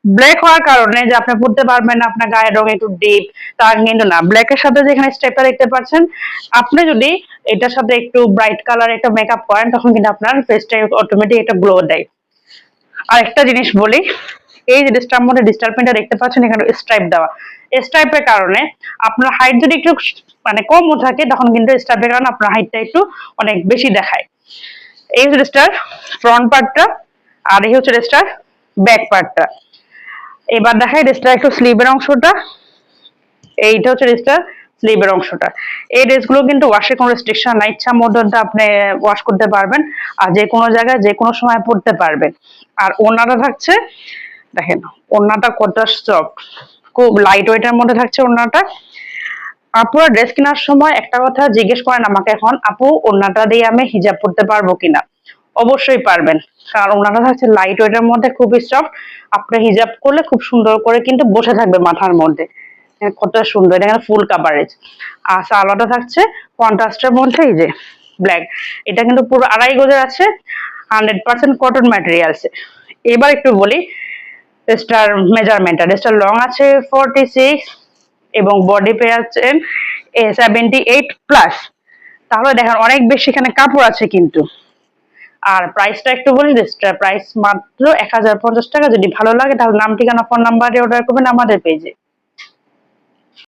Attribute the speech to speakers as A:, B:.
A: Black হওয়ার কারণে যে আপনি পড়তে পারবেন না, আপনার গায়ের রং একটু ডিপ, তা কিন্তু না। ব্ল্যাকের সাথে যেখানে স্টেপটা দেখতে পাচ্ছেন, আপনি যদি এটার সাথে একটু ব্রাইট কালার একটা মেকআপ করেন, তখন কিন্তু আপনার ফেসটা অটোমেটিক একটা গ্লো দেয়। আর একটা জিনিস বলি, এই যে ড্রেসটার মধ্যে ডিজিটাল প্রিন্টটা দেখতে পাচ্ছেন, এখানে স্ট্রাইপ দেওয়া। স্ট্রাইপের কারণে আপনার হাইট যদি একটু মানে কমও থাকে, তখন কিন্তু স্ট্রাইপের কারণে আপনার হাইটটা একটু অনেক বেশি দেখায়। এই হচ্ছে ড্রেসটার ফ্রন্ট পার্টটা, আর এই হচ্ছে ড্রেসটার ব্যাক পার্টটা। এবার দেখাই ড্রেসটার একটু স্লিভের অংশটা। এইটা হচ্ছে ড্রেসটার স্লিভের অংশটা। এই ড্রেসগুলো কিন্তু ওয়াশের কোনো রেস্ট্রিকশন নাই, ইচ্ছা মতো আপনি ওয়াশ করতে পারবেন, আর যে কোনো জায়গায় যে কোনো সময় পরতে পারবেন। আর ওড়নাটা থাকছে, দেখেন ওড়নাটা কত সফট, খুব লাইট ওয়েটের মধ্যে থাকছে ওড়নাটা। আপুরা ড্রেস কেনার সময় একটা কথা জিজ্ঞেস করেন আমাকে এখন, আপু ওড়নাটা দিয়ে আমি হিজাব পরতে পারবো কিনা? অবশ্যই পারবেন, কারণ ওড়নাটা থাকছে লাইট ওয়েটের মধ্যে, খুবই সফট। আপনি হিজাব করলে খুব সুন্দর করে কিন্তু বসে থাকবে মাথার মধ্যে। কত সুন্দর, এটা ফুল কাভারেজ। আর সালোয়ারটা থাকছে কন্ট্রাস্টের মধ্যে, এই যে ব্ল্যাক। এটা কিন্তু পুরো আড়াই গজের আছে, 100% কটন ম্যাটেরিয়ালস। এবার একটু বলি ড্রেসটার মেজারমেন্টটা। ড্রেসটার লং আছে 46 এবং বডি পেয়েছেন 78+। তাহলে দেখেন অনেক বেশি এখানে কাপড় আছে কিন্তু। আর প্রাইসটা একটু বলি, ড্রেসটার প্রাইস মাত্র 1050 টাকা। যদি ভালো লাগে তাহলে নাম, ঠিকানা, ফোন নাম্বারে অর্ডার করবেন আমাদের পেজে।